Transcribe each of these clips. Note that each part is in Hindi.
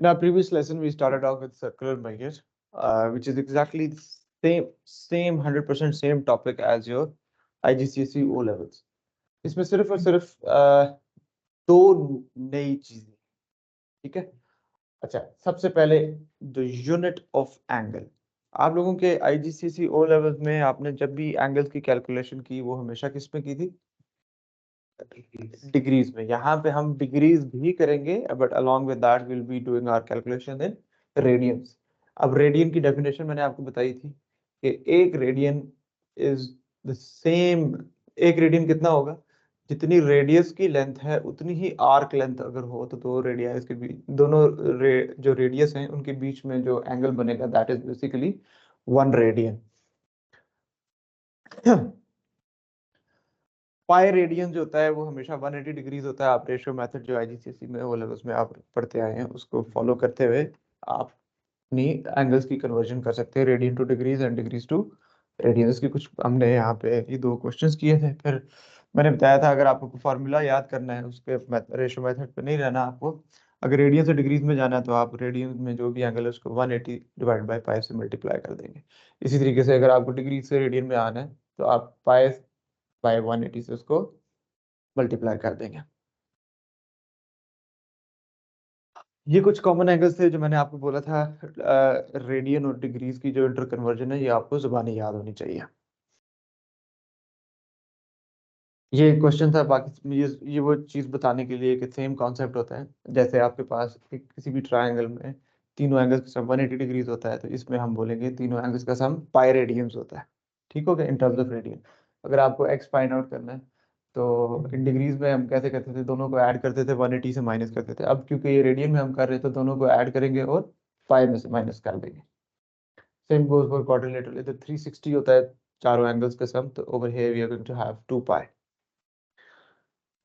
In our previous lesson, we started off with circular magnet, which is exactly the same 100% same topic as your IGCSE O levels. इसमें सिर्फ और सिर्फ दो नई चीजें, ठीक है। अच्छा, सबसे पहले द यूनिट ऑफ एंगल। आप लोगों के IGCSE O लेवल्स में आपने जब भी एंगल्स की कैलकुलेशन की वो हमेशा किस में की थी? डिग्रीज में। यहाँ पे हम डिग्रीज भी करेंगे, but along with that will be doing our calculation in radians. अब रेडियन की डेफिनेशन मैंने आपको बताई थी कि एक रेडियन इज द सेम। एक रेडियन कितना होगा? जितनी रेडियस की लेंथ है उतनी ही आर्क लेंथ अगर हो तो दो रेडियस के बीच, दोनों जो रेडियस हैं उनके बीच में जो एंगल बनेगा that is basically 1 radian. Pi radian जो होता है वो हमेशा 180 डिग्रीज होता है। आप रेशियो मेथड जो IGCSE में वो लेवल्स में आप पढ़ते आए हैं उसको फॉलो करते हुए आप अपनी एंगल्स की कन्वर्जन कर सकते हैं, radian to degrees and degrees to radians की। कुछ हमने यहाँ पे ये 2 क्वेश्चंस किए थे। फिर मैंने बताया था अगर आपको फार्मूला याद करना है उसके रेशियो मेथड पे नहीं रहना आपको। अगर रेडियन से डिग्रीज में जाना है तो आप रेडियन में जो भी एंगल है उसको 180 डिवाइड बाय पाई से मल्टीप्लाई कर देंगे। इसी तरीके से अगर आपको डिग्री से रेडियन में आना है तो आप पाई बाय 180 से उसको मल्टीप्लाई कर देंगे। ये कुछ कॉमन एंगल्स थे जो मैंने आपको बोला था। रेडियन और डिग्रीज की जो इंटर कन्वर्जन है ये आपको जुबानी याद होनी चाहिए। ये क्वेश्चन था। बाकी ये वो चीज बताने के लिए कि सेम कॉन्सेप्ट होता है। जैसे आपके पास किसी भी ट्रायंगल में तीनों एंगल्स का सम 180 डिग्रीज होता है तो इसमें हम बोलेंगे तीनों एंगल्स का सम पाई रेडियंस होता है। ठीक हो गया इन टर्म्स ऑफ रेडियन। अगर आपको एक्स फाइंड आउट करना है तो इन डिग्रीज में हम कैसे करते थे? दोनों को ऐड करते थे, 180 से माइनस करते थे। अब क्योंकि ये रेडियन में हम कर रहे थे तो दोनों को ऐड करेंगे और पाई में से माइनस कर देंगे। Same goes for quadrilateral. इधर 360 होता है चारों एंगल्स का सम, तो over here we are going to have 2 pi.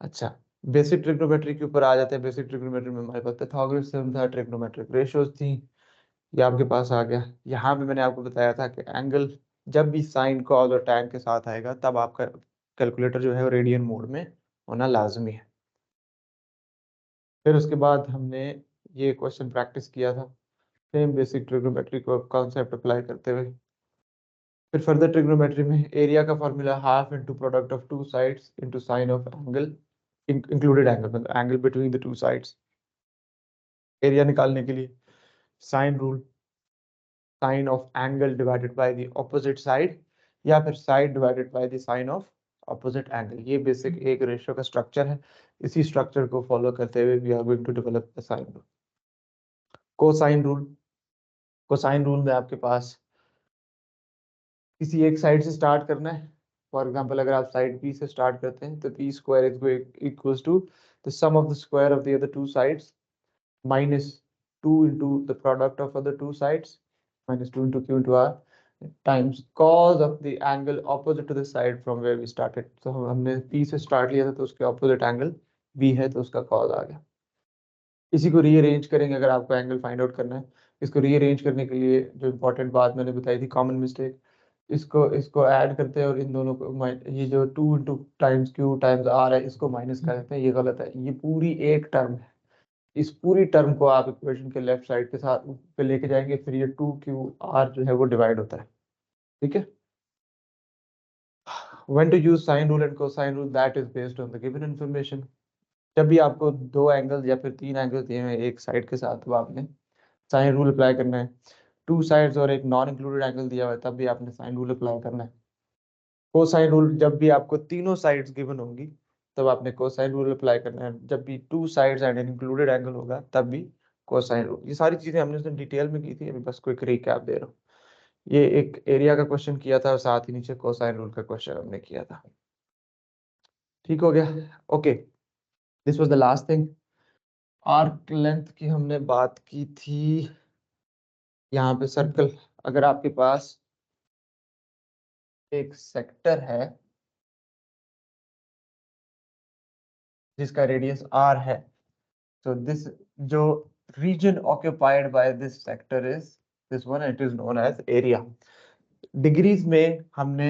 अच्छा, बेसिक ट्रिग्नोमेट्री के ऊपर आ जाते हैं। बेसिक ट्रिग्नोमेट्री में हमारे पास पाइथागोरस थ्योरम था, ट्रिग्नोमेट्रिक रेशियोज थी। ये आपके पास आ गया। यहाँ पे मैंने आपको बताया था कि एंगल जब भी साइन कॉस और टैन के साथ आएगा तब आपका कैलकुलेटर जो है वो रेडियन मोड में होना लाजमी है। फिर उसके बाद हमने ये क्वेश्चन प्रैक्टिस किया था सेम बेसिक ट्रिग्नोमेट्री को कॉन्सेप्ट अप्लाई करते हुए। फिर फर्दर ट्रिग्नोमेट्री में एरिया का formula half into product of two sides into sine of angle, included angle मतलब angle between the two sides. Area निकालने के लिए sine rule, sine of angle divided by the opposite side, या फिर side divided by the sine of opposite angle. ये बेसिक एक रेशियो का स्ट्रक्चर है। इसी स्ट्रक्चर को फॉलो करते हुए we are going to develop the sine rule. Cosine rule. Cosine rule में आपके पास किसी एक साइड से स्टार्ट करना है। फॉर एग्जांपल अगर आप साइड बी से स्टार्ट करते हैं तो P square equals to the sum of the square of the other two sides minus 2 into the product of other two sides minus 2 into q into r times cos of the angle opposite to the side from where we started. So हमने p से स्टार्ट लिया था तो उसके opposite angle b है तो उसका cos आ गया। इसी को रीअरेंज करेंगे अगर आपको एंगल फाइंड आउट करना है। इसको रीअरेंज करने के लिए जो इंपॉर्टेंट बात मैंने बताई थी, कॉमन मिस्टेक, इसको इसको ऐड करते हैं और इन दोनों को ये जो 2 into times Q times R है इसको माइनस कर देते हैं। ये गलत है। ये पूरी एक टर्म है। इस पूरी टर्म को आप इक्वेशन के लेफ्ट साइड के साथ पे लेके जाएंगे, फिर ये 2 q r जो है वो डिवाइड होता है। ठीक है। When to use sine rule and cosine rule, that is based on the given information. जब भी आपको 2 एंगल या फिर 3 एंगल दिए हैं एक साइड के साथ तो आपने साइन रूल अप्लाई करना है। 2 साइड्स और एक नॉन इंक्लूडेड एंगल दिया हुआ है तब भी आपने साइन रूल अप्लाई करना है। कोसाइन रूल जब भी आपको तीनों साइड्स गिवन होंगी तब आपने कोसाइन रूल अप्लाई करना है। जब भी 2 साइड्स एंड इंक्लूडेड एंगल होगा तब भी कोसाइन रूल। ये सारी चीजें हमने उसने डिटेल में की थी, अभी बस क्विक रिकैप दे रहा हूँ। ये एक एरिया का क्वेश्चन किया था और साथ ही नीचे कोसाइन रूल का क्वेश्चन हमने किया था। ठीक हो गया। Okay, this was the last thing. Arc length की हमने बात की थी। यहाँ पे सर्कल, अगर आपके पास एक सेक्टर है जिसका रेडियस r है, so this जो region occupied by this sector is this one, it is known as area. Degrees में हमने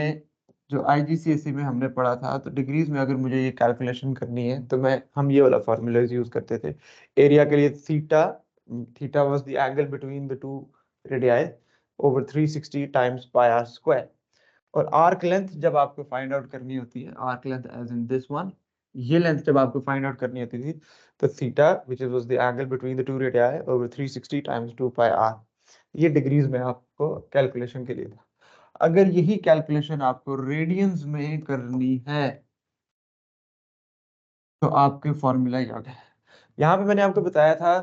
जो IGCSE में हमने पढ़ा था तो डिग्रीज में अगर मुझे ये कैलकुलेशन करनी है तो हम ये वाला फॉर्मूला यूज करते थे। एरिया के लिए theta theta was the angle between the two radii over 360 times pi R square. और आर्क लेंथ जब आपको फाइंड आउट करनी होती है, arc length as in this one, ये लेंथ जब आपको फाइंड आउट करनी होती थी, तो theta which was the angle between the two radii over 360 times 2 pi R, ये डिग्रीज में आपको कैलकुलेशन के लिए था। अगर यही कैलकुलेशन आपको रेडियंस में करनी है तो आपके फॉर्मूला याद है। यहाँ पे मैंने आपको बताया था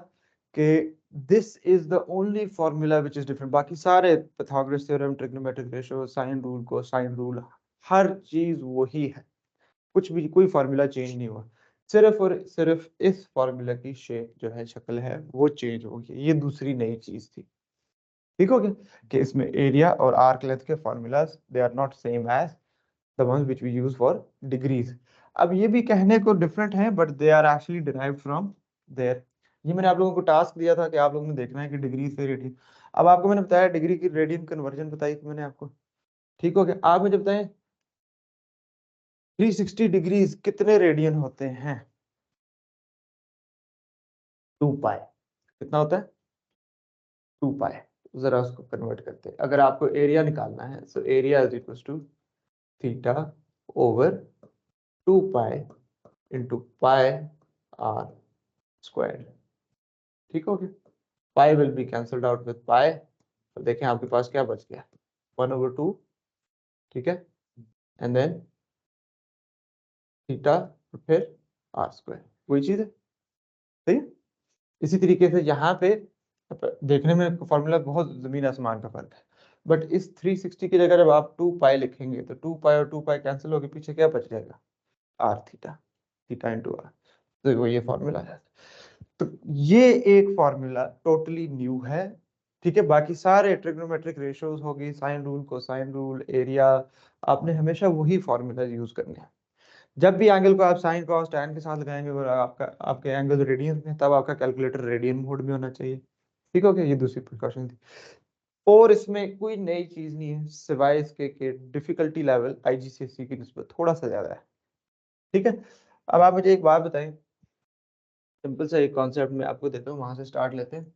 कि this is the only formula which is different. बाकी सारे Pythagoras theorem, trigonometric ratio, sine rule, cosine rule, हर चीज वही है, कुछ भी कोई फार्मूला चेंज नहीं हुआ। सिर्फ और सिर्फ इस फार्मूला की शेप जो है, शक्ल है, वो चेंज हो गई। ये दूसरी नई चीज थी। ठीक हो गया कि इसमें एरिया और आर्क लेंथ के formulas they are not same as the ones which we use for degrees। अब ये भी कहने को डिफरेंट है but they are actually derived from there। ये मैंने आप लोगों को टास्क दिया था कि आप लोगों ने देखना है कि डिग्री से रेडियन। अब आपको मैंने बताया डिग्री की रेडियन कन्वर्जन बताई थी मैंने आपको। ठीक हो गया। आप मुझे बताएं 360 डिग्रीज कितने रेडियन होते हैं? 2 पाई। कितना होता है? 2 पाई। जरा उसको कन्वर्ट करते हैं। अगर आपको एरिया निकालना है so area is equal to theta over 2 pi into pi R square. ठीक हो गया। Pi will be cancelled out with pi, तो देखें आपके पास क्या बच गया, 1/2। ठीक है, एंड देन थीटा, फिर आर स्क्वायर, वही चीज है। सही है। इसी तरीके से यहाँ पे देखने में फॉर्मूला बहुत जमीन आसमान का फर्क है, बट इस 360 की जगह जब आप 2 पाई लिखेंगे तो 2 पाई और 2 पाई कैंसिल होकर पीछे क्या बच जाएगा? R theta, theta into R. तो वो ये फॉर्मूला है। तो ये एक फॉर्मूला टोटली न्यू है। ठीक है, बाकी सारे ट्रिग्नोमेट्रिक रेशियोज होगी, sine rule, cosine rule, area, आपने हमेशा वही फॉर्मूला यूज करने हैं। जब भी एंगल को आप साइन कॉस टैन के साथ लगाएंगे और आपका आपके एंगल रेडियन में, तब आपका कैलकुलेटर रेडियन मोड में होना चाहिए। ठीक हो गया, ये दूसरी प्रिकॉशन थी। और इसमें कोई नई चीज नहीं है सिवाय इसके कि डिफिकल्टी लेवल आईजीसीएसई की निस्बत थोड़ा सा ज्यादा है। ठीक है, अब आप मुझे एक बात बताएं, सिंपल सा एक कॉन्सेप्ट में आपको देता हूँ, वहां से स्टार्ट लेते हैं।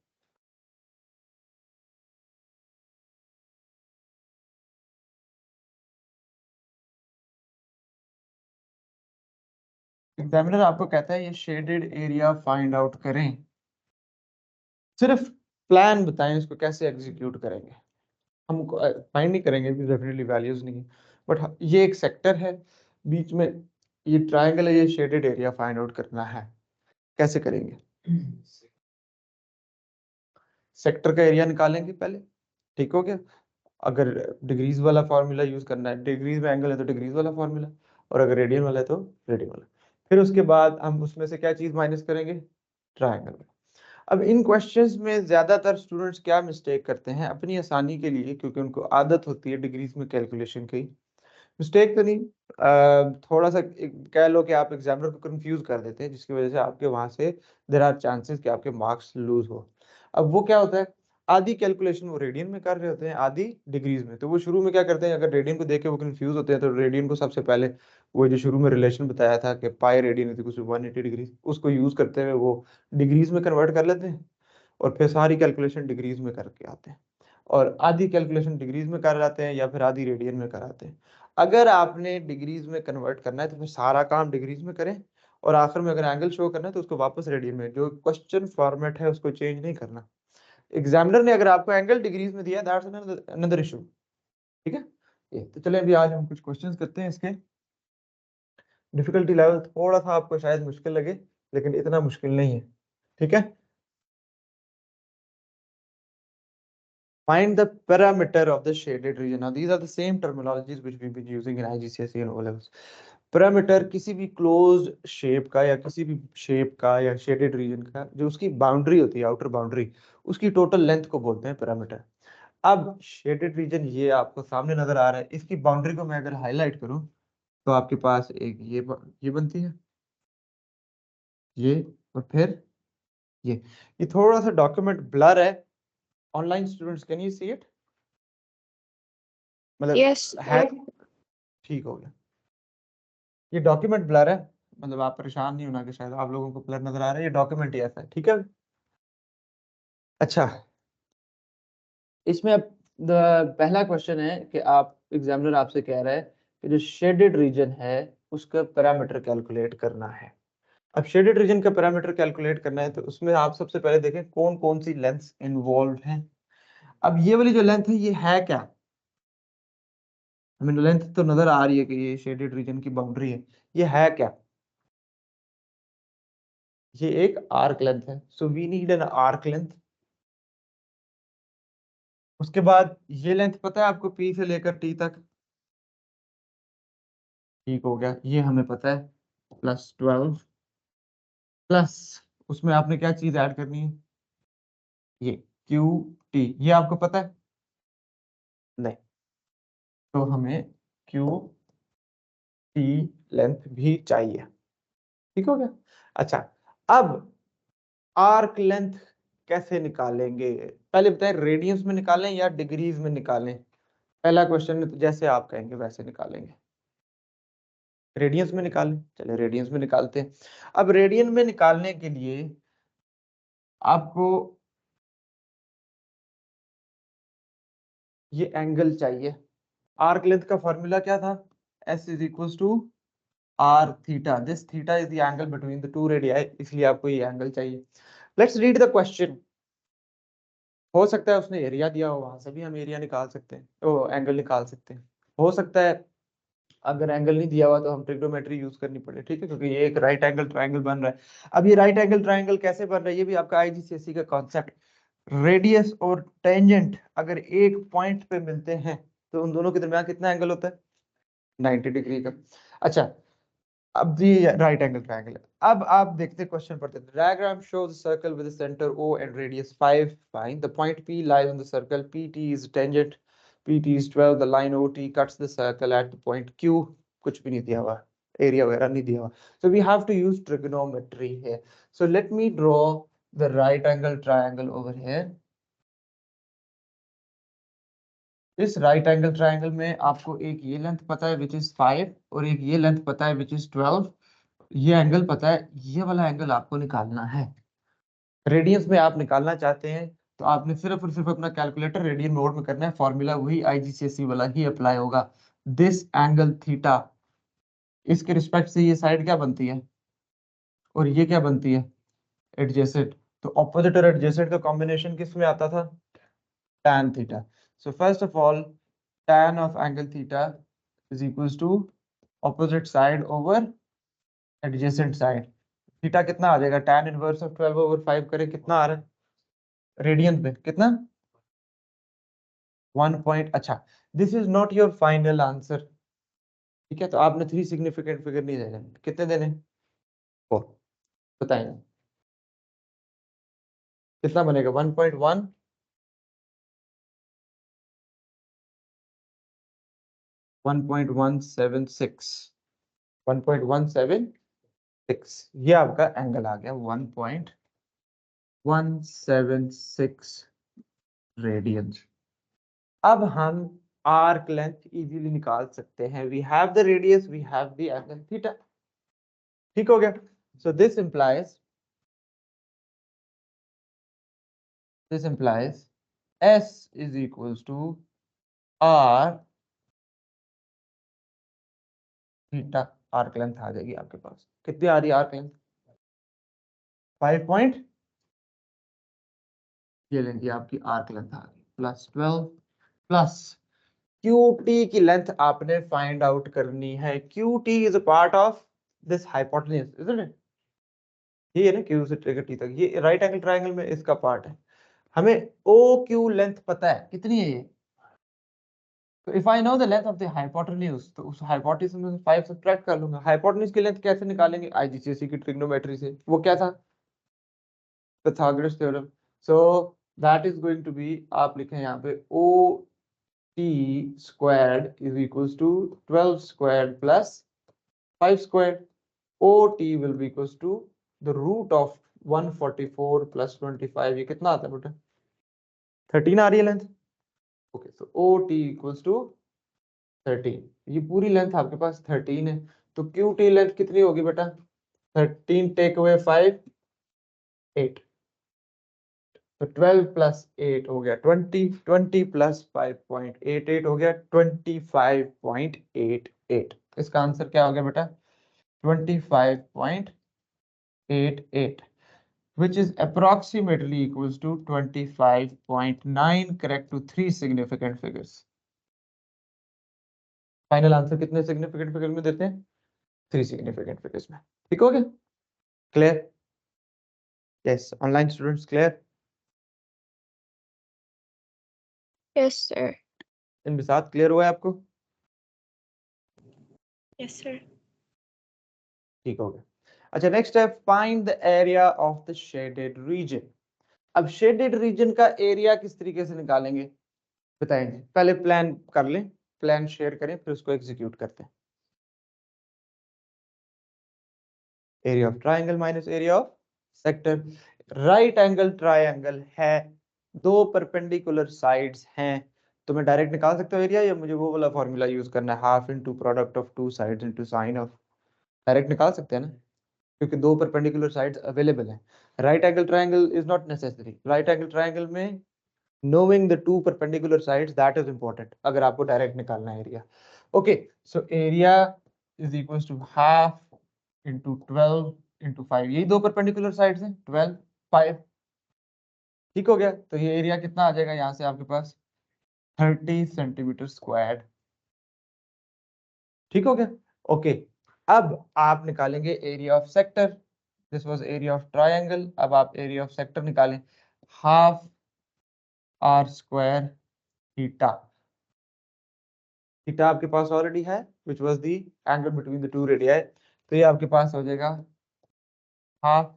एग्जामिनर आपको कहता है ये शेडेड एरिया फाइंड आउट करें, सिर्फ प्लान बताएं इसको कैसे एग्जीक्यूट करेंगे। हम फाइंड नहीं करेंगे, डेफिनेटली वैल्यूज नहीं, बट ये एक सेक्टर है बीच में, ये ट्रायंगल है, ये शेडेड एरिया फाइंड आउट करना है। कैसे करेंगे? सेक्टर का एरिया निकालेंगे पहले। ठीक हो गया। अगर डिग्रीज वाला फॉर्मूला यूज करना है, डिग्रीज में एंगल है तो डिग्रीज वाला फॉर्मूला, और अगर रेडियन वाला है तो रेडियन वाला। फिर उसके बाद हम उसमें से क्या चीज माइनस करेंगे? ट्रायंगल। अब इन क्वेश्चंस में ज्यादातर स्टूडेंट्स क्या मिस्टेक करते हैं अपनी आसानी के लिए, क्योंकि उनको आदत होती है डिग्रीज में कैलकुलेशन की, मिस्टेक तो नहीं, थोड़ा सा कह लो कि आप एग्जामिनर को कंफ्यूज कर देते हैं, जिसकी वजह से आपके वहां से देर आर चांसेस कि आपके मार्क्स लूज हो। अब वो क्या होता है, आधी कैलकुलेशन वो रेडियन में कर रहे होते हैं, आधी डिग्रीज में। तो वो शुरू में क्या करते हैं, अगर रेडियन को देख के वो कंफ्यूज होते हैं तो रेडियन को सबसे पहले, वो जो शुरू में रिलेशन बताया था कि pi radian is equal to 180 degree, उसको यूज करते हुए वो डिग्रीज में कन्वर्ट कर लेते हैं, और फिर सारी कैलकुलेशन डिग्रीज में करके आते हैं, और आधी कैलकुलेशन डिग्रीज में कराते हैं या फिर आधी रेडियन में कराते हैं। अगर आपने डिग्रीज में कन्वर्ट करना है तो फिर सारा काम डिग्रीज में करें, और आखिर में अगर एंगल शो करना है तो उसको वापस रेडियन में, जो क्वेश्चन फॉर्मेट है उसको चेंज नहीं करना। एग्जामिनर ने अगर आपको एंगल डिग्रीज में दिया, दैट्स अनदर इशू। ठीक है, ये तो चले अभी आज हम कुछ क्वेश्चंस करते हैं। इसके डिफिकल्टी लेवल थोड़ा सा आपको शायद मुश्किल लगे, लेकिन इतना मुश्किल नहीं है। ठीक है, find the parameter of the shaded region। Now these are the same terminologies which we've been using in IGCSE and O levels। Parameter किसी भी क्लोज शेप का या किसी भी शेप का या शेडेड रीजन का जो उसकी बाउंड्री होती है, आउटर बाउंड्री, उसकी टोटल लेंथ को बोलते हैं पैरामीटर। अब शेडेड रीजन ये आपको सामने नजर आ रहा है, इसकी बाउंड्री को मैं अगर हाईलाइट करूं तो आपके पास एक ये बनती है, ये, और फिर ये थोड़ा सा डॉक्यूमेंट ब्लर है। Online students can you see it? मतलब Yes, है, ठीक हो गया। ये डॉक्यूमेंट ब्लर है, मतलब आप परेशान नहीं होना कि शायद आप लोगों को ब्लर नजर आ रहा है, ये डॉक्यूमेंट ही ऐसा है। ठीक है, अच्छा, इसमें अब पहला क्वेश्चन है कि आप एग्जामिनर आपसे कह रहा है कि जो शेडेड रीजन है उसका पैरामीटर कैलकुलेट करना है। अब शेडेड रीजन का पैरामीटर कैलकुलेट करना है तो उसमें आप सबसे पहले देखें कौन कौन सी लेंथ्स इन्वॉल्व हैं। अब ये वाली जो लेंथ है ये है क्या, हमें लेंथ तो नजर आ रही है कि ये शेडेड रीजन की बाउंड्री है, ये है क्या, ये एक आर्क लेंथ है। So we need an arc length. उसके बाद ये लेंथ पता है आपको P से लेकर T तक, ठीक हो गया, ये हमें पता है, +12 प्लस उसमें आपने क्या चीज ऐड करनी है, ये QT, ये आपको पता है नहीं, तो हमें QT लेंथ भी चाहिए, ठीक हो गया। अच्छा, अब आर्क लेंथ कैसे निकालेंगे, पहले बताएं रेडियंस में निकालें या डिग्रीज में निकालें। पहला क्वेश्चन है तो जैसे आप कहेंगे वैसे निकालेंगे, रेडियंस में निकालें, चलिए रेडियंस में निकालते हैं। अब रेडियन में निकालने के लिए आपको ये एंगल चाहिए। आर्क लेंथ का फॉर्मूला क्या था, S is equal to R theta, this theta is the angle between the two radii, इसलिए आपको ये एंगल चाहिए। Let's read the question. हो सकता है उसने एरिया दिया हो, वहां से भी हम एरिया निकाल सकते हैं, ओ एंगल निकाल सकते हैं। हो सकता है अगर एंगल नहीं दिया हुआ तो हम ट्रिग्नोमेट्री यूज करनी पड़े, ठीक है, क्योंकि ये एक राइट एंगल ट्रायंगल बन रहा है। अब ये राइट एंगल ट्रायंगल कैसे बन रहा है, ये भी आपका आईजीसीएसई का कॉन्सेप्ट। रेडियस और टेंजेंट अगर एक पॉइंट पे मिलते हैं तो उन दोनों के दरमियान कितना एंगल होता है, 90 डिग्री का। अच्छा, अब ये राइट एंगल ट्रायंगल है। अब आप देखते क्वेश्चन पढ़ते हैं, diagram shows circle with centre O and radius 5, find the point P lies on the circle, PT is tangent, PT is 12, the line OT cuts the circle at the point Q, कुछ भी नहीं दिया हुआ, एरिया वगैरह नहीं दिया हुआ, so we have to use trigonometry here. So let me draw the right angle triangle over here. इस राइट एंगल ट्रायंगल में आपको एक ये लेंथ पता है विच इज 5 और एक ये लेंथ पता है विच इज 12, ये एंगल पता है, ये वाला एंगल आपको निकालना है। रेडियंस में आप निकालना चाहते हैं तो आपने सिर्फ और सिर्फ अपना कैलकुलेटर रेडियन मोड में करना है, फॉर्मूला वही आईजीसीएसई वाला ही अप्लाई होगा। दिस एंगल थीटा, इसके रिस्पेक्ट से ये साइड क्या बनती है और ये क्या बनती है, एडजेसेंट। तो ऑपोजिट और एडजेसेंट का कॉम्बिनेशन किस में आता था, tan theta. So first of all tan of angle theta is equals to opposite side over adjacent side. Theta कितना आ जाएगा, tan इनवर्स ऑफ 12/5 करें कितना आ रहा है, रेडियन पे कितना, 1 पॉइंट। अच्छा, this is not your final answer, ठीक है, तो आपने 3 सिग्निफिकेंट फिगर नहीं देने, कितने देने, 4, बताएंगे कितना बनेगा, 1.1, 1.176, 1.176, ये आपका एंगल आ गया 1.176 रेडियन। अब हम आर्क लेंथ इजीली निकाल सकते हैं, we have the radius, we have the angle theta, ठीक हो गया। So this implies S is equals to R theta, arc length आ जाएगी आपके पास, कितनी आ रही है आर्क लेंथ, 5 पॉइंट, ये लेंथ आपकी आर्क लेंथ आ गई, +12 प्लस QT की लेंथ आपने फाइंड आउट करनी है। QT is a part of this hypotenuse, isn't it, ये है ना Q से लेकर T तक, ये राइट एंगल ट्रायंगल में इसका पार्ट है। हमें OQ लेंथ पता है कितनी है ये, तो if I know the length of the hypotenuse तो उस हाइपोटेन्यूज में से 5 सब्ट्रैक्ट कर लूंगा। हाइपोटेन्यूज की लेंथ कैसे निकालेंगे, आईजीसीएसई की ट्रिग्नोमेट्री से, वो क्या था, Pythagoras theorem. So that is going to be, आप लिखें यहाँ पे OT squared is equals to 12 squared plus 5 squared. OT will be equals to the root of 144 plus 25, ये कितना आता है बेटा, 13 आ रही है length, okay, so OT equals to 13, ये पूरी लेंथ आपके पास 13 है, तो QT लेंथ कितनी होगी बेटा, 13 टेक अवे 5, 8, तो 12 प्लस 8 हो गया 20, 20 प्लस 5.88 हो गया 25.88। इसका आंसर क्या हो गया बेटा? 25.88, which is approximately equals to 25.9, correct to 3 significant figures. Final answer कितने सिग्निफिकेंट फिगर में देते हैं? 3 सिग्निफिकेंट फिगर्स में। ठीक हो गया? Clear? Yes, online students clear? Yes, sir. इन भी साथ क्लियर हुआ है आपको? Yes, sir. ठीक हो गया। अच्छा, नेक्स्ट है find the area of the shaded region. अब शेडेड रीजन का एरिया किस तरीके से निकालेंगे बताएंगे। पहले प्लान कर लें, प्लान शेयर करें, फिर उसको एग्जीक्यूट करते हैं। Area of triangle minus area of sector. Right angle triangle है, दो परपेंडिकुलर साइड्स हैं, तो मैं डायरेक्ट निकाल सकता हूँ एरिया, या मुझे वो वाला फॉर्मूला यूज करना है, half into product of two sides into sine of. Direct निकाल सकते हैं ना, क्योंकि दो परपेंडिकुलर साइड्स अवेलेबल हैं। Right angle triangle is not necessary. Right angle triangle में knowing the two perpendicular sides, that is important अगर आपको डायरेक्ट निकालना है area. Okay, so area is equals to half into 12 into 5, यही दो परपेंडिकुलर साइड्स हैं, 12 5। ठीक हो गया? तो ये एरिया कितना आ जाएगा यहाँ से आपके पास? 30 सेंटीमीटर स्क्वायर। ठीक हो गया? ओके, अब आप निकालेंगे area of sector. This was area of triangle, अब आप एरिया ऑफ सेक्टर निकालें। Half R square theta. Theta आपके पास ऑलरेडी है, which was the angle between the two radii, तो ये आपके पास हो जाएगा हाफ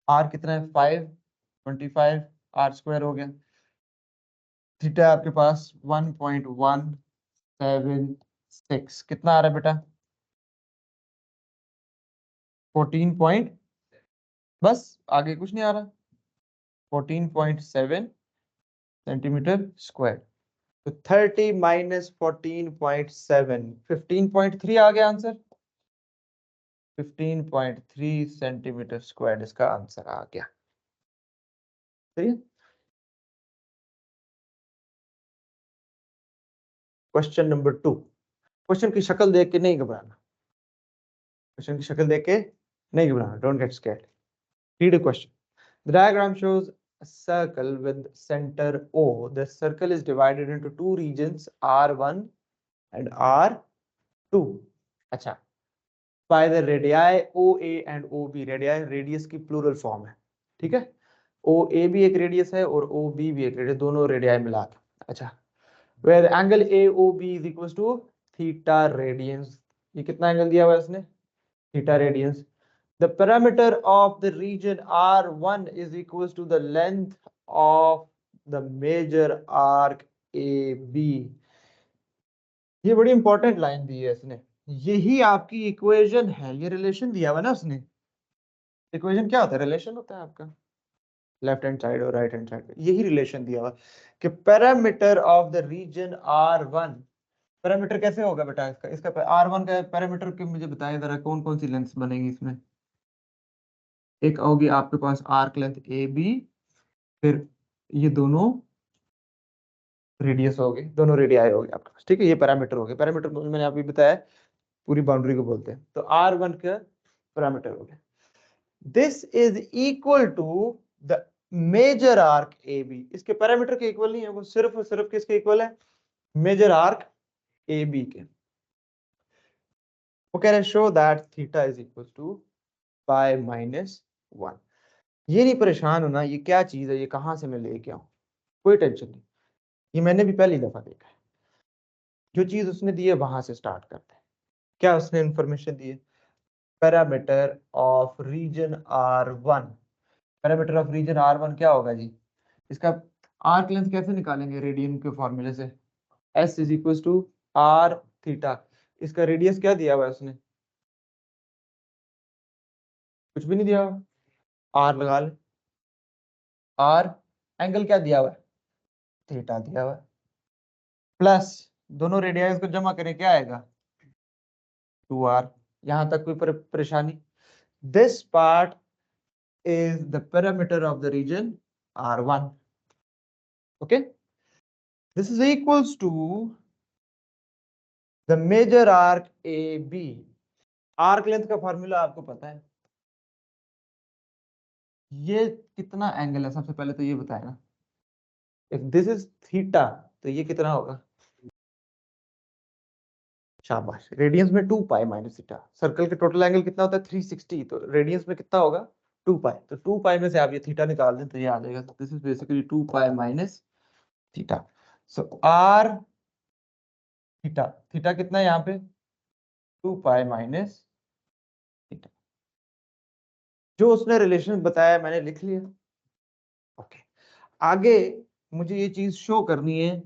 आर कितना है 5, 25 आर स्क्वायर हो गया। थीटा आपके पास 1.176 कितना आ रहा है बेटा? 14 पॉइंट, बस आगे कुछ नहीं आ रहा, 14.7 सेंटीमीटर स्क्वायर। तो 30 माइनस 14.7, 15.3 आ गया आंसर। 15.3 सेंटीमीटर स्क्वायर इसका आंसर आ गया। सही है? Question number 2। क्वेश्चन की शक्ल देख के नहीं घबराना, क्वेश्चन की शक्ल देख के नहीं घबराना, don't get scared. Read the question. The diagram shows a circle with center O. The circle is divided into two regions, R1 and R2. अच्छा, by the radii OA and OB, radii radius की प्लूरल फॉर्म है, ठीक है? OA भी एक रेडियस है और OB भी एक रेडियस, दोनों रेडियाई मिला के। अच्छा, where the angle AOB is equals to theta radians, ये कितना एंगल दिया हुआ है इसने? theta radians. The perimeter of the region R1 is equals to the length of the major arc AB. ये बड़ी इंपॉर्टेंट लाइन दी है इसने, यही आपकी इक्वेशन है, ये रिलेशन दिया हुआ ना उसने। इक्वेशन क्या होता है? रिलेशन होता है आपका लेफ्ट हैंड साइड और राइट हैंड साइड, यही रिलेशन दिया हुआ कि parameter of the region R1। Parameter कैसे होगा बेटा इसका? इसका R1 का पैरामीटर के मुझे बताएं जरा, कौन कौन सी लेंथ्स बनेगी इसमें? एक होगी आपके पास आर्क लेंथ ए बी, फिर ये दोनों रेडियस हो गए, दोनों रेडियाई हो गए आपके पास, ठीक है? ये पैरामीटर हो गए। पैरामीटर मैंने अभी बताया पूरी बाउंड्री को बोलते हैं, तो R1 का पैरामीटर हो गया। This is equal to the major arc A B, इसके पैरामीटर के इक्वल नहीं है, वो सिर्फ और सिर्फ किसके इक्वल है? मेजर आर्क ए बी के। वो कह रहे हैं show that theta is equal to pi minus 1। ये नहीं परेशान होना ये क्या चीज है, ये कहां से मैं लेके आऊं, कोई टेंशन नहीं, ये मैंने भी पहली दफा देखा है। जो चीज उसने दी है वहां से स्टार्ट करते हैं। क्या उसने इंफॉर्मेशन दी है? Parameter of region R1। Parameter of region R1 क्या होगा जी? इसका आर्क लेंथ कैसे निकालेंगे? रेडियन के फॉर्मूले से, S is equal to R theta. इसका रेडियस क्या दिया हुआ है उसने? कुछ भी नहीं दिया हुआ, आर लगा ले। आर एंगल क्या दिया हुआ है? थीटा दिया हुआ है, प्लस दोनों रेडियस को जमा करें क्या आएगा? 2r। यहां तक कोई परेशानी? This part is the perimeter of the region R1. Okay, this is equals to the major arc AB. Arc length का फॉर्मूला आपको पता है, ये कितना एंगल है सबसे पहले तो ये बताए ना। इफ दिस इज थीटा तो ये कितना होगा, शाबाश, रेडियंस में 2 पाई माइनस थीटा। सर्कल के टोटल एंगल कितना होता है 360, तो रेडियंस में कितना होगा 2 पाई। तो 2 पाई में से आप ये थीटा निकाल दें तो ये आ जाएगा, this is basically 2 pi minus theta. So R theta, theta कितना है यहाँ पे 2 पाई माइनस थीटा। जो उसने रिलेशन बताया मैंने लिख लिया। ओके, आगे मुझे ये चीज शो करनी है,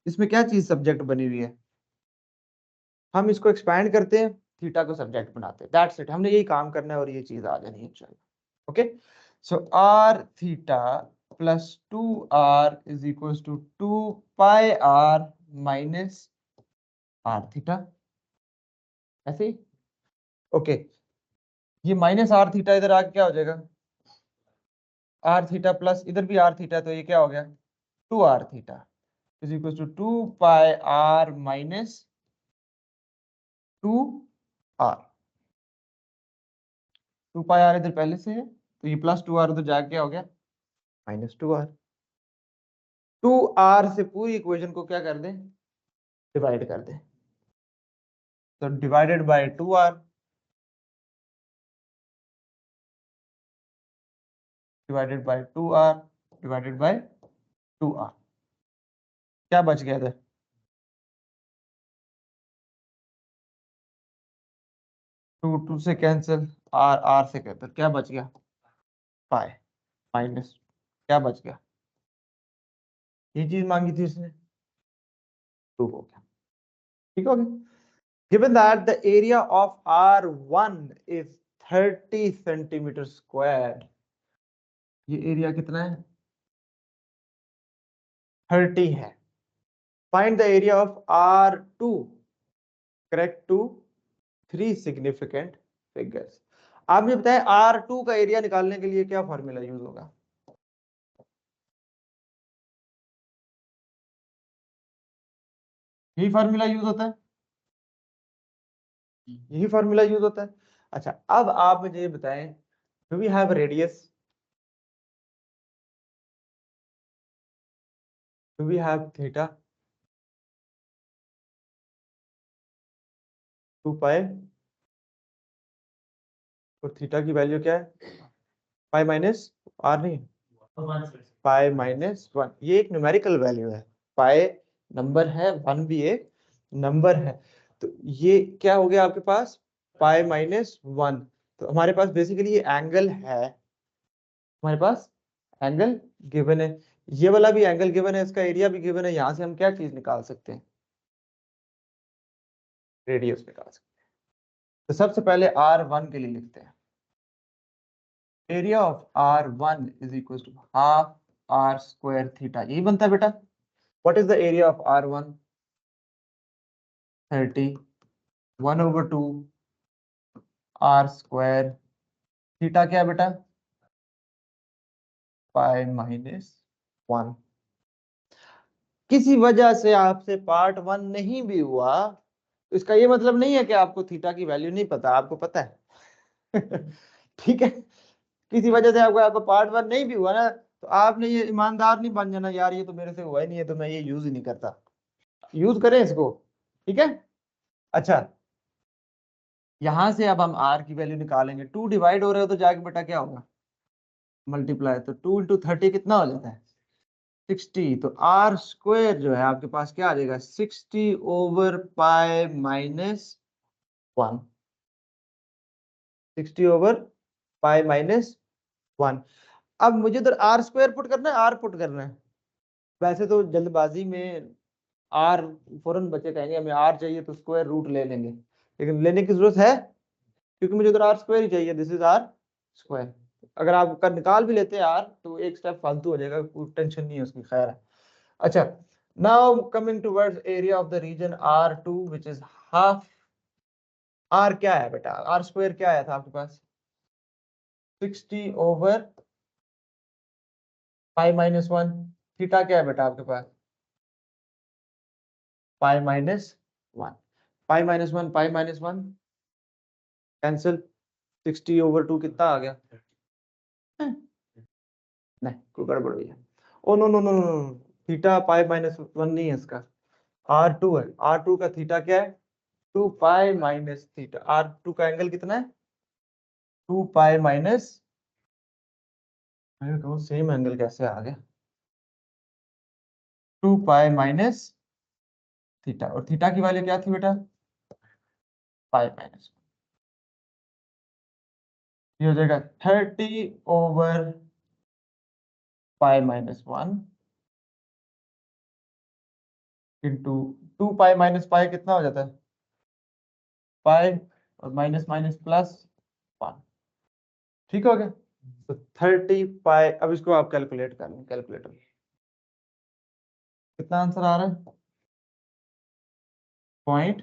इसमें क्या चीज सब्जेक्ट बनी हुई है, हम इसको एक्सपैंड करते हैं, थीटा को सब्जेक्ट बनाते हैं, दैट्स इट। हमने यही काम करना है और ये चीज आ जानी है। चलो okay, so R theta plus 2r is equal to 2 pi R minus R theta, ऐसे ही। ओके, ये माइनस आर थीटा इधर आके क्या हो जाएगा, आर थीटा प्लस इधर भी आर थीटा, तो ये क्या हो गया 2r theta is equal to 2 pi R minus 2r। 2 pi R इधर पहले से है तो ये प्लस 2r उधर जाके क्या हो गया माइनस 2r। 2r से पूरी इक्वेशन को क्या कर दें, डिवाइड कर दें, तो divided by 2r, divided by 2r, divided by 2r, क्या बच गया इधर 2 2 से कैंसिल, r r से कैंसिल, क्या बच गया पाई माइनस, क्या बच गया, ये चीज मांगी थी इसने, 2 हो गया। ठीक हो गया। Given that the area of R1 is 30 centimetre square, ये एरिया कितना है 30 है। Find the area of R2, correct to 3 significant figures। आप ये बताएं R2 का एरिया निकालने के लिए क्या फॉर्मूला यूज होगा, यही फॉर्मूला यूज होता है, यही फॉर्मूला यूज होता है। अच्छा, अब आप मुझे ये बताएं, do we have radius, do we have theta, 2 pi, और थीटा की वैल्यू क्या है पाई माइनस आर, नहीं पाई माइनस 1, ये एक न्यूमेरिकल वैल्यू है, पाई नंबर है, 1 भी एक नंबर है, तो ये क्या हो गया आपके पास पाई माइनस 1। तो हमारे पास बेसिकली ये एंगल है, हमारे पास एंगल गिवन है, ये वाला भी एंगल गिवन है, इसका एरिया भी गिवन है, यहां से हम क्या चीज निकाल सकते हैं, रेडियस निकाल सकते हैं। तो सबसे पहले R1 के लिए लिखते हैं, area of R1 is equal to half r square theta, यही बनता है बेटा। What is the area of R1, 30, 1/2 r square, theta क्या है बेटा पाई माइनस 1। किसी वजह से आपसे पार्ट 1 नहीं भी हुआ तो इसका ये मतलब नहीं है कि आपको थीटा की वैल्यू नहीं पता, आपको पता है। ठीक है, किसी वजह से आपको पार्ट 1 नहीं भी हुआ ना, तो आपने ये ईमानदार नहीं बन जाना यार ये तो मेरे से हुआ ही नहीं है तो मैं ये यूज ही नहीं करता, यूज करें इसको। ठीक है, अच्छा, यहां से अब हम r की वैल्यू निकालेंगे, 2 डिवाइड हो रहे हो तो जाके बेटा क्या होगा मल्टीप्लाई, तो 2 इंटू 30 कितना हो जाता है 60, तो r स्क्वायर जो है आपके पास क्या आ जाएगा 60 over pi minus 1, 60 over pi minus 1। अब मुझे इधर r स्क्वायर पुट करना है, r पुट करना है, वैसे तो जल्दबाजी में r फौरन बच्चे कहेंगे हमें r चाहिए तो स्क्वायर रूट ले लेंगे, लेकिन लेने की जरूरत है क्योंकि मुझे उधर r स्क्वायर ही चाहिए, दिस इज r स्क्वायर। अगर आप कर निकाल भी लेते हैं r तो एक स्टेप फालतू हो जाएगा, कोई टेंशन नहीं है उसकी, खैर है। अच्छा, now coming towards area of the region R2 which is half, r क्या है बेटा, r स्क्वायर क्या आया था आपके पास 60 ओवर पाई माइनस 1, थीटा क्या है बेटा आपके पास? Pi minus 1, pi minus 1, pi minus 1 cancel, 60/2 कितना आ गया? नहीं, कोई गड़बड़ हुई है। Oh no no no no, theta pi minus 1 नहीं है इसका, R2 है। R2 का थीटा क्या है? 2 पाई माइनस थीटा। R2 का एंगल कितना है? 2 पाई माइनस, मैं कहूँ सेम एंगल कैसे आ गया? 2 पाई माइनस थीटा, और थीटा की वैल्यू क्या थी बेटा? पाई माइनस, ये हो जाएगा 30/पाई minus 1 into 2 pi minus pi कितना हो जाता है? पाई, और माइनस माइनस प्लस 1, ठीक हो गया? तो 30 पाई, अब इसको आप कैलकुलेट कर लें कैलकुलेटर, कितना आंसर आ रहा है? पॉइंट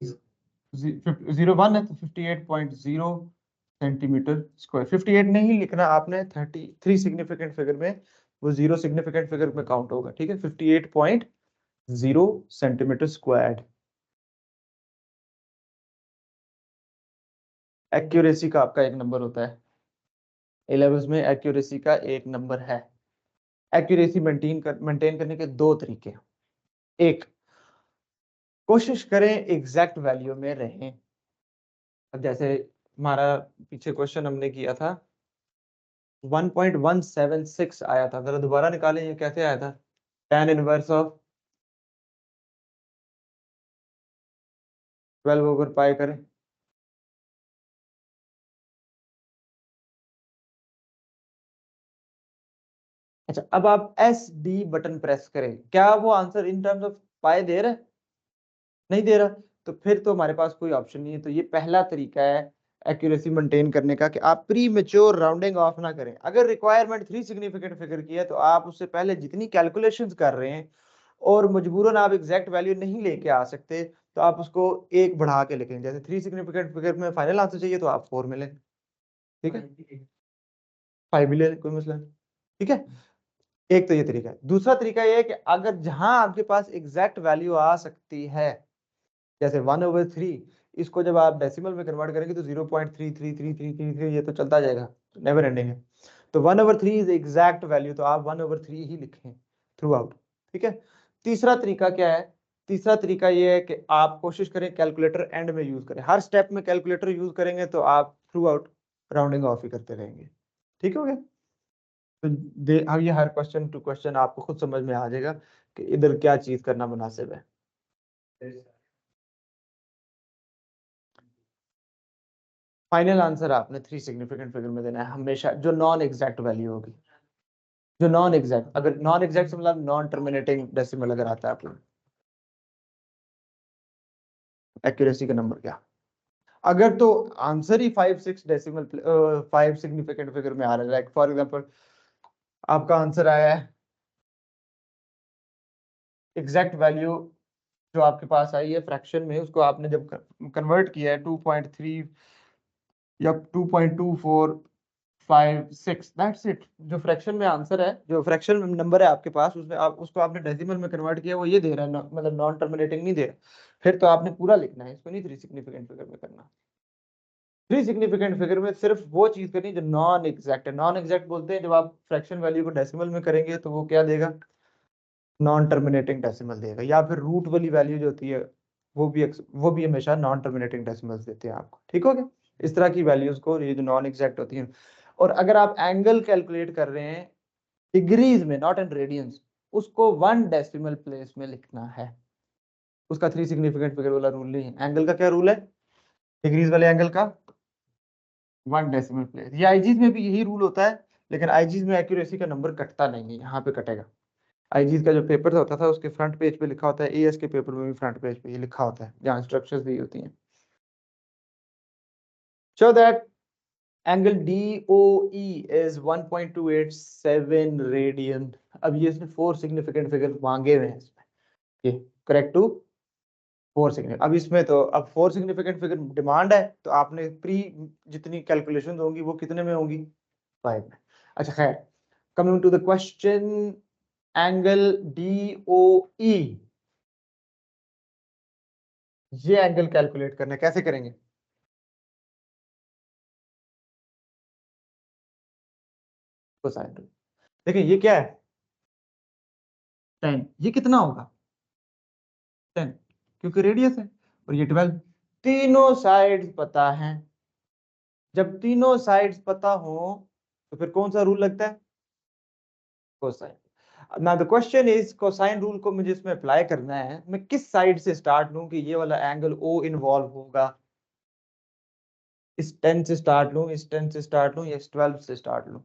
01 है, तो 58.0 सेंटीमीटर स्क्वायर। 58 नहीं लिखना आपने, 33 सिग्निफिकेंट फिगर में, वो 0 सिग्निफिकेंट फिगर में काउंट होगा, ठीक है? 58.0 सेंटीमीटर स्क्वायर। एक्यूरेसी का आपका एक नंबर होता है, ए लेवल्स में एक्यूरेसी का एक नंबर है। एक्यूरेसी मेंटेन करने के दो तरीके हैं। एक, कोशिश करें एग्जैक्ट वैल्यू में रहें। अब जैसे हमारा पीछे क्वेश्चन हमने किया था, 1.176 आया था, जरा दोबारा निकालें, ये कैसे आया था? tan इनवर्स ऑफ 12/पाई करें। अच्छा, अब आप एस डी बटन प्रेस करें, क्या वो आंसर इन टर्म्स ऑफ पाई दे रहा है? नहीं दे रहा, तो फिर तो हमारे पास कोई ऑप्शन नहीं है। तो ये पहला तरीका है एक्यूरेसी मेंटेन करने का, कि आप प्री मेच्योर राउंडिंग ऑफ ना करें। अगर रिक्वायरमेंट 3 सिग्निफिकेंट फिगर की है, तो आप उससे पहले जितनी कैलकुलेशंस कर रहे हैं, और मजबूरन आप एग्जैक्ट वैल्यू नहीं लेके आ सकते, तो आप उसको एक बढ़ा के लिखें। जैसे 3 सिग्निफिकेंट फिगर में फाइनल आंसर चाहिए, तो आप 4 में लें, ठीक है? 5 भी ले लें, कोई मसला नहीं, ठीक है? एक तो ये तरीका है। दूसरा तरीका ये है कि अगर जहां आपके पास एग्जैक्ट वैल्यू आ सकती है, जैसे 1/3, इसको जब आप डेसिमल में कन्वर्ट करेंगे तो 0.33333 ये तो चलता जाएगा, नेवर एंडिंग है। तो 1/3 इज एग्जैक्ट वैल्यू, तो आप 1/3 ही लिखें थ्रू आउट, ठीक है? तीसरा तरीका क्या है? तीसरा तरीका ये है कि आप कोशिश करें कैलकुलेटर एंड में यूज करें। हर स्टेप में कैलकुलेटर यूज करेंगे तो आप थ्रू आउट राउंडिंग ऑफ ही करते रहेंगे, ठीक हो गया? तो अब ये हर क्वेश्चन टू क्वेश्चन आपको खुद समझ में आ जाएगा कि इधर क्या चीज करना मुनासिब है। फाइनल आंसर आपने 3 सिग्निफिकेंट फिगर में देना है हमेशा, जो नॉन एग्जैक्ट वैल्यू होगी। जो नॉन एग्जैक्ट, अगर नॉन एग्जैक्ट से मतलब नॉन टर्मिनेटिंग डेसिमल अगर आता है आपको, एक्यूरेसी का नंबर क्या? अगर तो आंसर ही 5-6 डेसिमल 5 सिग्निफिकेंट फिगर में आ रहा है, लाइक फॉर एग्जांपल आपका आंसर आया है, एग्जैक्ट वैल्यू जो आपके पास आई है फ्रैक्शन में, उसको आपने जब कन्वर्ट किया है 2.3 या 2.2456, दैट्स इट। जो फ्रैक्शन में आंसर है, जो फ्रैक्शन नंबर है आपके पास, उसमें आप उसको आपने डेसिमल में कन्वर्ट किया, वो ये दे रहा है, मतलब नॉन टर्मिनेटिंग नहीं दे रहा, फिर तो आपने पूरा लिखना है, इसको नहीं 3 सिग्निफिकेंट फिगर में करना। 3 सिग्निफिकेंट फिगर में सिर्फ वो चीज करनी जो नॉन एग्जैक्ट है। नॉन एग्जैक्ट बोलते हैं जब आप फ्रैक्शन वैल्यू को डेसिमल में करेंगे तो वो क्या देगा? नॉन टर्मिनेटिंग डेसिमल देगा, या फिर रूट वाली वैल्यू जो होती है वो भी हमेशा नॉन टर्मिनेटिंग डेसिमल्स देते हैं आपको, ठीक हो गया? इस तरह की वैल्यूज को, ये जो नॉन एग्जैक्ट होती हैं। और अगर आप एंगल कैलकुलेट कर रहे हैं डिग्रीज में, नॉट इन रेडियंस, उसको 1 डेसिमल प्लेस में लिखना है। उसका 3 सिग्निफिकेंट फिगर वाला रूल नहीं है। एंगल का क्या रूल है? डिग्रीज वाले एंगल का 1 डेसिमल प्लेस। ये आईजीज में भी यही रूल होता है, लेकिन आईजीज में एक्यूरेसी का नंबर कटता नहीं है, यहाँ पे कटेगा। आईजीज का जो पेपर होता था उसके फ्रंट पेज पे लिखा होता है, एएस के पेपर में भी फ्रंट पेज पे ये लिखा होता है, जहाँ इंस्ट्रक्शंस दी होती हैं। Show that angle DOE is 1.287 radian. अब ये इसने 4 सिग्निफिकेंट फिगर मांगे हुए हैं इसमें, ये करेक्ट टू 4 सिग्निफिकेंट। अब इसमें तो अब 4 सिग्निफिकेंट फिगर डिमांड है, तो आपने प्री जितनी कैलकुलेशन होंगी वो कितने में होंगी? 5 में। अच्छा खैर, coming to the question, angle DOE, ये एंगल कैलकुलेट करना है, कैसे करेंगे? Cosine rule. देखिए ये क्या है, 10, ये कितना होगा 10, क्योंकि रेडियस है, और ये 12। तीनों साइड्स पता है, जब तीनों साइड्स पता हो तो फिर कौन सा रूल लगता है? Cosine. Now the question is, cosine rule को मुझे इसमें अप्लाई करना है, मैं किस साइड से स्टार्ट लूं कि ये वाला एंगल O इन्वॉल्व होगा? इस 10 से स्टार्ट लूं, इस 10 से स्टार्ट लूं, या इस 12 से स्टार्ट लूं?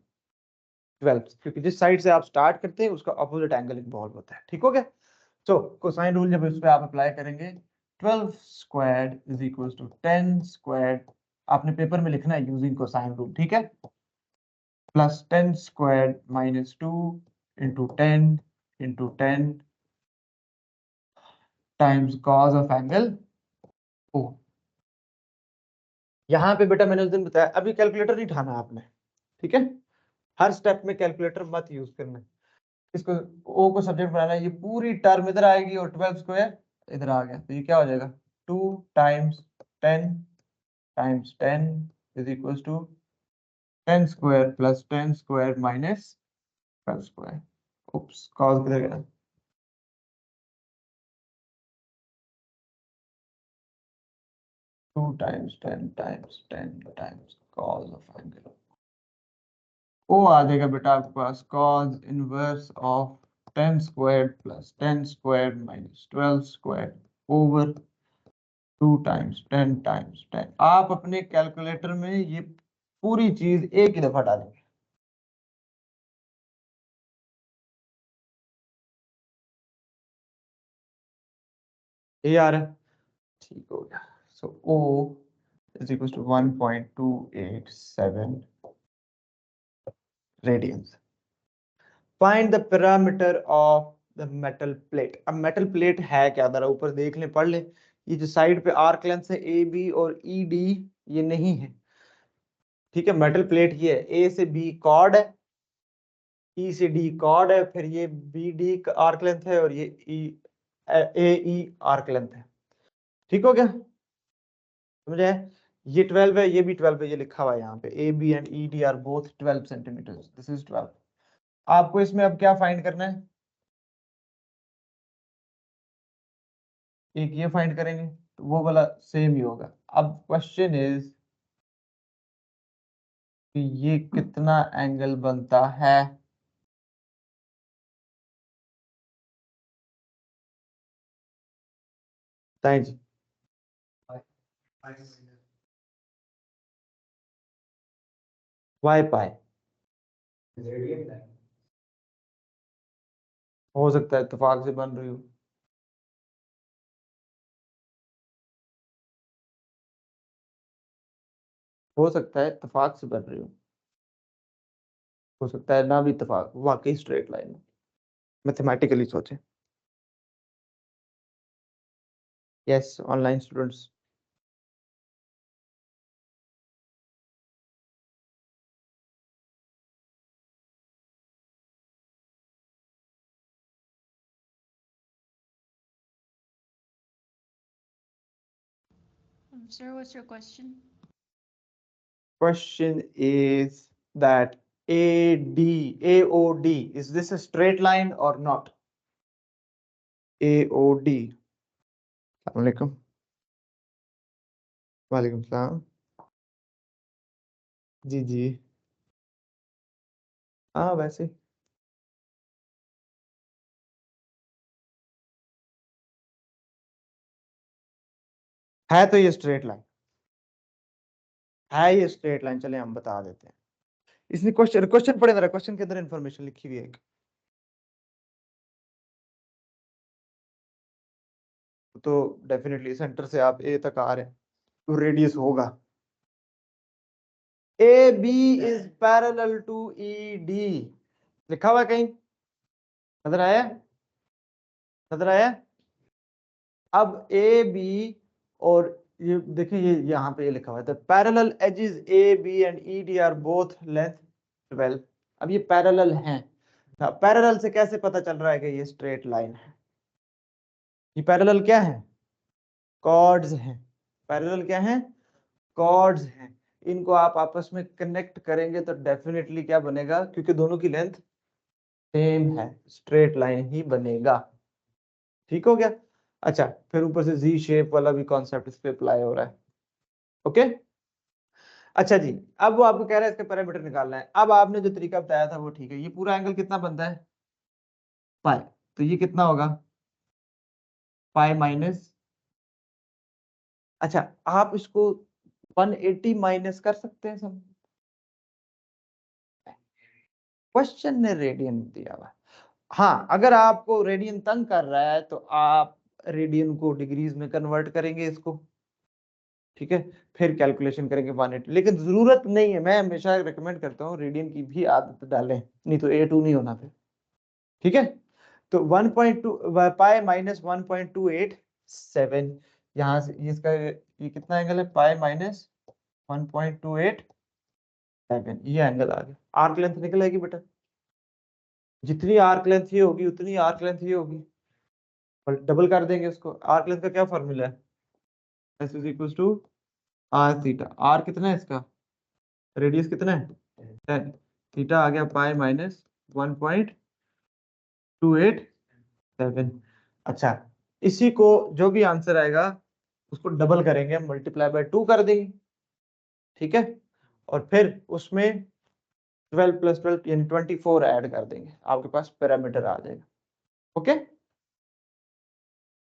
12, क्योंकि जिस साइड से आप स्टार्ट करते हैं उसका अपोजिट एंगल इन्वॉल्व होता है। ठीक हो गया? सो कोसाइन रूल जब इस पे आप अप्लाई करेंगे, 12 squared is equal to 10 squared, आपने पेपर में लिखना है यूजिंग कोसाइन रूल, ठीक है? Plus 10 squared minus 2 into 10 times cos of angle O। यहाँ पे बेटा मैंने उस दिन बताया, अभी कैलकुलेटर नहीं उठाना आपने, ठीक है? हर स्टेप में कैलकुलेटर मत यूज करना। इसको O को सब्जेक्ट बनाना है, ये पूरी टर्म इधर आएगी और 12 स्क्वायर इधर आ गया, तो ये क्या हो जाएगा? 2 times 10 times 10 is equal to 10 square plus 10 square minus 12 square. Oops, cos किधर गया? 2 times 10 times 10 times cos of angle O आ जाएगा बेटा आपके पास, cos inverse of 10 square plus 10 square minus 12 square over 2 times 10 times 10। आप अपने कैलकुलेटर में ये पूरी चीज एक ही दफा डालेंगे। ये आ रहा है? ठीक हो गया। So O is equal to 1.287 radians. Find the parameter of the metal plate. अब मेटल प्लेट है क्या, जरा ऊपर देख लें, पढ़ लें। ये जो साइड पे आर्क लेंथ है AB और ED, ये नहीं है, ठीक है? मेटल प्लेट ये है, A से B कॉर्ड है, E से D कॉर्ड है, फिर ये BD आर्क लेंथ है, और ये AE आर्क लेंथ है। ठीक हो गया? समझ आया? ये 12 है, ये भी 12 है, ये लिखा हुआ है यहाँ पे, AB and ED are both 12 centimetre, this is 12। आपको इसमें अब क्या फाइंड करना है? एक ये फाइंड करेंगे तो वो वाला सेम ही होगा। अब क्वेश्चन इज कि ये कितना एंगल बनता है? बताएं जी। वाई पाई हो सकता है इत्तेफाक से बन रही हो सकता है इत्तेफाक से बन रही हो सकता है ना भी इत्तेफाक, वाकई स्ट्रेट लाइन में, मैथमेटिकली सोचें। Yes, online students. Sir, what's your question? Question is that AOD, is this a straight line or not? AOD, अस्सलाम वालेकुम। वालेकुम सलाम। जी जी, हाँ वैसे है तो ये स्ट्रेट लाइन है, ये स्ट्रेट लाइन, चले हम बता देते हैं। इसमें क्वेश्चन क्वेश्चन पढ़े जरा, क्वेश्चन के अंदर इंफॉर्मेशन लिखी हुई है एक, तो डेफिनेटली सेंटर से आप ए तक आ रहे हैं तो रेडियस होगा। AB is parallel to ED, लिखा हुआ है कहीं? नजर आया? नजर आया? अब AB और ये देखिए, ये यहाँ पे ये लिखा हुआ है, the parallel edges AB and ED are both length 12। अब ये पैरेलल हैं। पैरेलल से कैसे पता चल रहा है कि ये स्ट्रेट लाइन है? ये पैरेलल क्या है? कॉर्ड्स हैं। पैरेलल क्या है? कॉर्ड्स हैं। इनको आप आपस में कनेक्ट करेंगे तो डेफिनेटली क्या बनेगा, क्योंकि दोनों की लेंथ सेम है, स्ट्रेट लाइन ही बनेगा। ठीक हो गया? अच्छा, फिर ऊपर से जी शेप वाला भी कॉन्सेप्ट इस पे अप्लाई हो रहा है। ओके, अच्छा जी, अब वो आपको कह रहा है इसका पैरामीटर निकालना है। अब आपने जो तरीका बताया था वो ठीक है। ये पूरा एंगल कितना बनता है? पाई। तो ये कितना होगा? पाई माइनस, अच्छा आप इसको 180 माइनस कर सकते हैं सब। क्वेश्चन ने रेडियन दिया हुआ है। हाँ, अगर आपको रेडियन तंग कर रहा है तो आप रेडियन को डिग्रीज में कन्वर्ट करेंगे इसको, ठीक है, फिर कैलकुलेशन करेंगे 180। लेकिन जरूरत नहीं है, मैं हमेशा रिकमेंड करता हूँ रेडियन की भी आदत डालें, नहीं तो A2 नहीं होना फिर। ठीक है, तो 1.2 पाई माइनस 1.287, यहाँ से इसका ये कितना एंगल है? पाई माइनस 1.287, ये एंगल आ गया। आर्क लेंथ निकल आएगी बेटा, जितनी आर्क लेंथ ये होगी उतनी आर्क लेंथ ये होगी, और डबल कर देंगे उसको। आर्क लेंथ का क्या फॉर्मूला है? S is equal to R theta. R कितना है इसका? रेडियस कितना है? 10। थीटा आ गया पाई माइनस 1.287। अच्छा, इसी को जो भी आंसर आएगा उसको डबल करेंगे, मल्टीप्लाई बाय 2 कर देंगे, ठीक है, और फिर उसमें 12 प्लस 12 यानी 24 ऐड कर देंगे, आपके पास पैरामीटर आ जाएगा। Okay,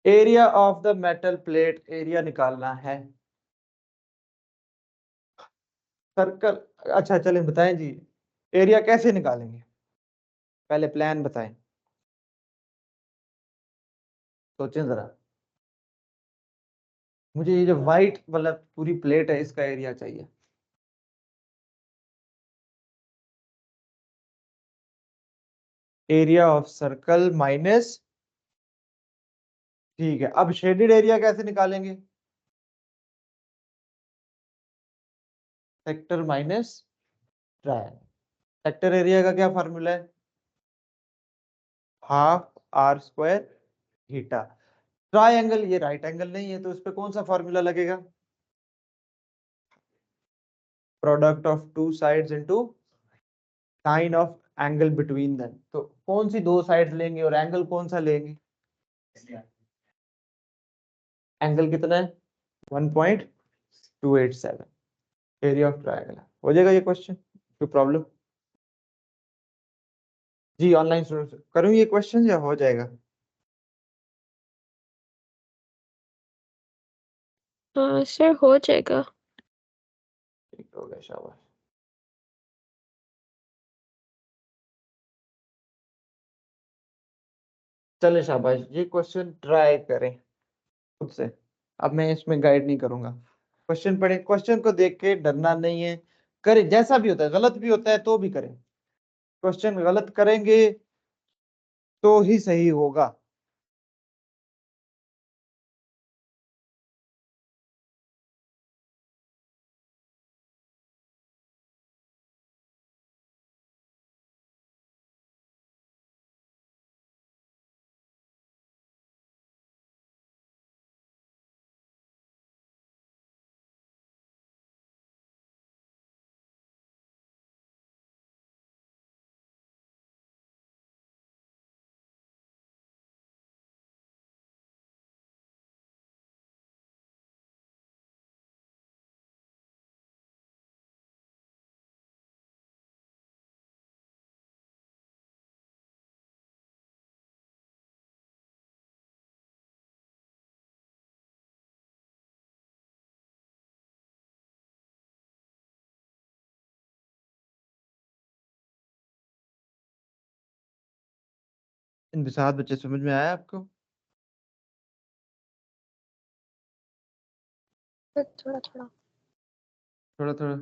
area of the metal plate, area निकालना है। सर्कल, अच्छा चलें बताएं जी, एरिया कैसे निकालेंगे? पहले प्लान बताएं, सोचें जरा। मुझे ये जो व्हाइट वाला पूरी प्लेट है इसका एरिया चाहिए। एरिया ऑफ सर्कल माइनस, ठीक है, अब शेडेड एरिया कैसे निकालेंगे? Sector minus triangle. Sector area का क्या फार्मूला है? Half R square theta. Triangle ये राइट एंगल नहीं है तो उस पे कौन सा फार्मूला लगेगा? Product of two sides into sine of angle between them. तो कौन सी दो साइड्स लेंगे और एंगल कौन सा लेंगे? एंगल कितना है? 1.287, एरिया ऑफ ट्रायंगल। हो जाएगा ये क्वेश्चन, कोई प्रॉब्लम? जी ऑनलाइन स्टूडेंट करूँ ये क्वेश्चन या हो जाएगा? सर हो जाएगा। ठीक हो गया, शाबाश। चले शाबाश, ये क्वेश्चन ट्राई करें खुद से। अब मैं इसमें गाइड नहीं करूंगा, क्वेश्चन पढ़े, क्वेश्चन को देख के डरना नहीं है। करें, जैसा भी होता है, गलत भी होता है तो भी करें। क्वेश्चन गलत करेंगे तो ही सही होगा। इन 7 बच्चे समझ में आया आपको? थोड़ा थोड़ा। थोड़ा थोड़ा।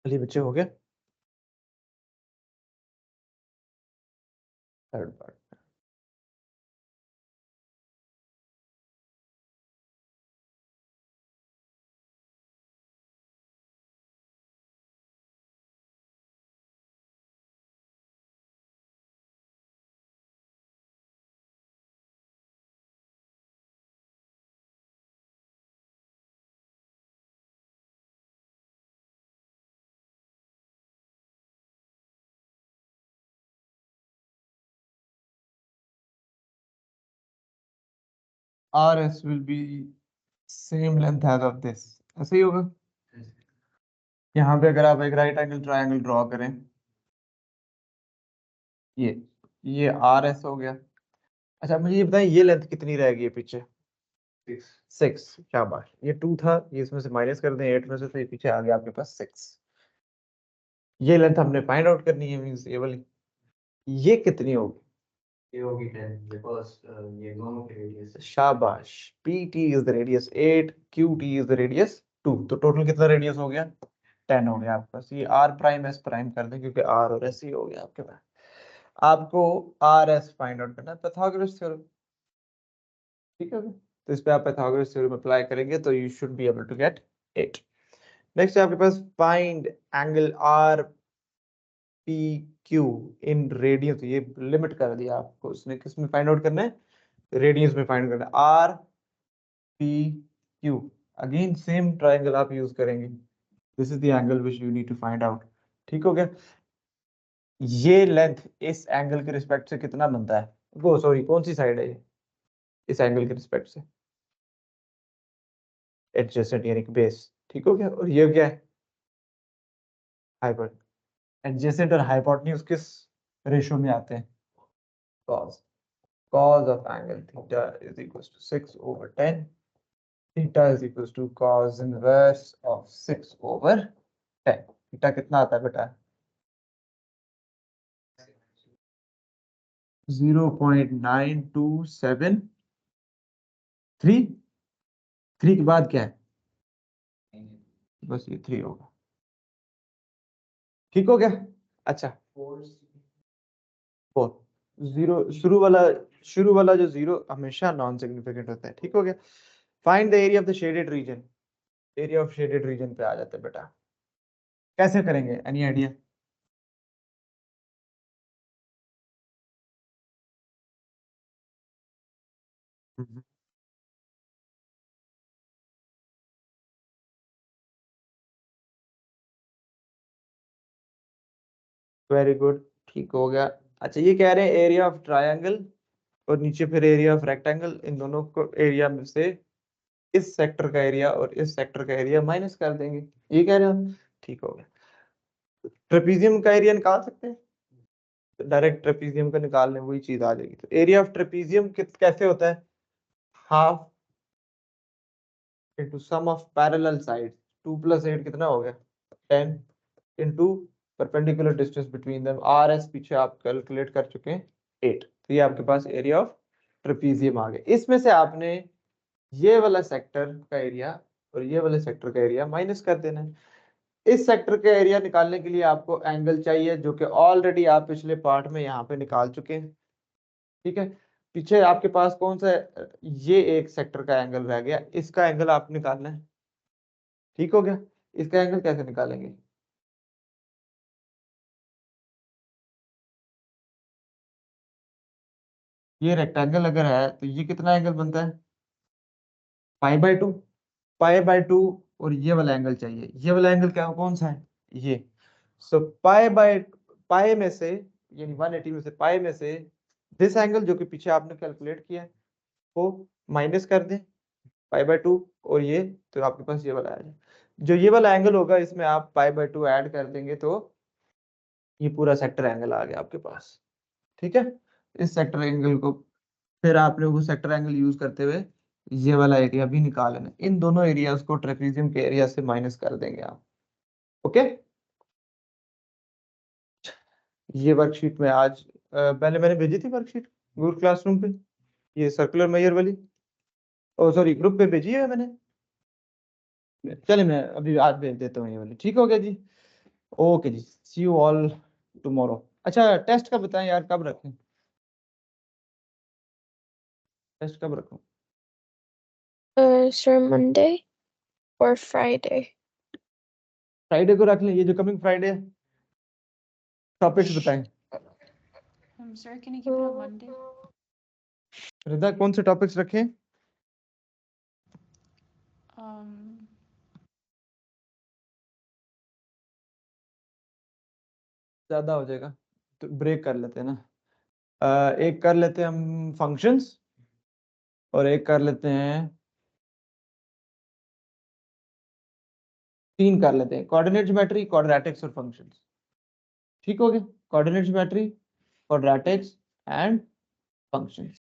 चलिए बच्चे, हो गया third part. R S will be same length as of this, ऐसे ही होगा। यहाँ पे अगर आप एक राइट एंगल ट्रायंगल ड्रॉ करें, ये ये आर एस हो गया। अच्छा मुझे ये बताएं, ये लेंथ कितनी रहेगी पीछे? 6। शाबाश, ये 2 था, ये इसमें से माइनस कर दें 8 में से, तो ये पीछे आ गया आपके पास 6। ये लेंथ हमने फाइंड आउट करनी है, मींस ये वाली। ये कितनी होगी? ये होगी 10 because ये दोनों की रेडियस है। शाबाश, PT is the radius 8, QT is the radius 2, तो टोटल कितना रेडियस हो गया? 10 हो गया आपके पास। ये R प्राइम S प्राइम कर दें, क्योंकि R और S ही हो गया आपके पास। आपको RS फाइंड आउट करना है, पाइथागोरस थ्योरम। ठीक है, तो इस पे आप पाइथागोरस थ्योरम अप्लाई करेंगे तो you should be able to get 8। Next है आपके पास find angle RPQ in radians. ये लिमिट कर दिया आपको उसने, किस में फाइंड आउट करना है? रेडियंस में फाइंड करना है। RPQ अगेन सेम ट्राइंगल आप यूज करेंगे। This is the angle which you need to find out. ठीक हो गया? ये लेंथ इस एंगल के रिस्पेक्ट से कितना बनता है? वो सॉरी, कौन सी साइड है ये इस एंगल के रिस्पेक्ट से? एडजेसेंट यानी कि बेस। ठीक हो गया? और ये क्या है? हाइपर। एडजेसेंट और हाइपोटेन्यूज किस रेशियो में आते हैं? cos cos of angle theta is equals to 6/10. Theta is equals to cos inverse of 6/10. Theta कितना आता है बेटा? 0.9273। 3 के बाद क्या है? बस ये 3 होगा। ठीक हो गया? अच्छा, 4 0 शुरू वाला जो 0 हमेशा नॉन सिग्निफिकेंट होता है। ठीक हो गया? Find the area of the shaded region. Area of shaded region पे आ जाते हैं बेटा। कैसे करेंगे, एनी आइडिया? वेरी गुड, ठीक हो गया। अच्छा, ये कह रहे हैं एरिया ऑफ ट्रायंगल और नीचे फिर एरिया ऑफ रेक्टेंगल, इन दोनों को एरिया में से इस सेक्टर का एरिया और इस सेक्टर का एरिया माइनस कर देंगे। ये कह रहे हैं, ठीक हो गया। ट्रेपीजियम का एरिया निकाल सकते हैं, तो डायरेक्ट ट्रेपीजियम का निकाल लें, वही चीज आ जाएगी। तो एरिया ऑफ ट्रेपीजियम कैसे होता है? Half into sum of parallel side. 2 + 8 कितना हो गया? 10 into perpendicular distance between them. RS पीछे आप कैलकुलेट कर चुके हैं 8। तो ये आपके पास एरिया ऑफ ट्रेपीजियम आ गया। इसमें से आपने ये वाला सेक्टर का एरिया और ये वाले सेक्टर का एरिया माइनस कर देना है। इस सेक्टर का एरिया निकालने के लिए आपको एंगल चाहिए, जो कि ऑलरेडी आप पिछले पार्ट में यहाँ पे निकाल चुके हैं। ठीक है? पीछे आपके पास कौन सा है? ये एक सेक्टर का एंगल रह गया, इसका एंगल आप निकालना है। ठीक हो गया? इसका एंगल कैसे निकालेंगे? ये रेक्टेंगल अगर है तो ये कितना एंगल बनता है? π/2। π/2 और ये वाला एंगल चाहिए। ये वाला एंगल क्या, कौन सा है? ये। सो पाई में से, यानी 180 में से पाई में से दिस एंगल जो कि पीछे आपने कैलकुलेट किया है वो माइनस कर दें π/2, और ये, तो आपके पास ये वाला आ जाए। जो ये वाला एंगल होगा इसमें आप π/2 ऐड कर देंगे तो ये पूरा सेक्टर एंगल आ गया आपके पास। ठीक है? इस सेक्टर एंगल को फिर आपने वो सेक्टर एंगल यूज करते हुए ये वाला एरिया भी निकाल लेना। इन दोनों एरियाज को ट्रेपीजियम के एरिया से माइनस कर देंगे आप। ओके? ये वर्कशीट में आज पहले मैंने भेजी थी वर्कशीट गूगल क्लासरूम पे, ये सर्कुलर मेजर वाली। ओ सॉरी, ग्रुप पे भेजी है मैंने। चले मैं अभी आज भेज देता हूँ ये वाली। ठीक हो गया जी? ओके जी, सी यू ऑल टुमारो। अच्छा टेस्ट का बताएं यार, कब रखें टेस्ट, कब रखूं? Sir, Monday or Friday? Friday को रख लें, ये जो कमिंग फ्राइडे है। टॉपिक्स बताएं। Sir, can you keep it on Monday? रिदा कौन से टॉपिक्स रखें? ज्यादा हो जाएगा तो ब्रेक कर लेते हैं ना। एक कर लेते हैं हम फंक्शंस, और एक कर लेते हैं, 3 कर लेते हैं, कोऑर्डिनेट ज्योमेट्री, क्वाड्रेटिक्स और फंक्शंस। ठीक हो गया, coordinate geometry, quadratics and functions.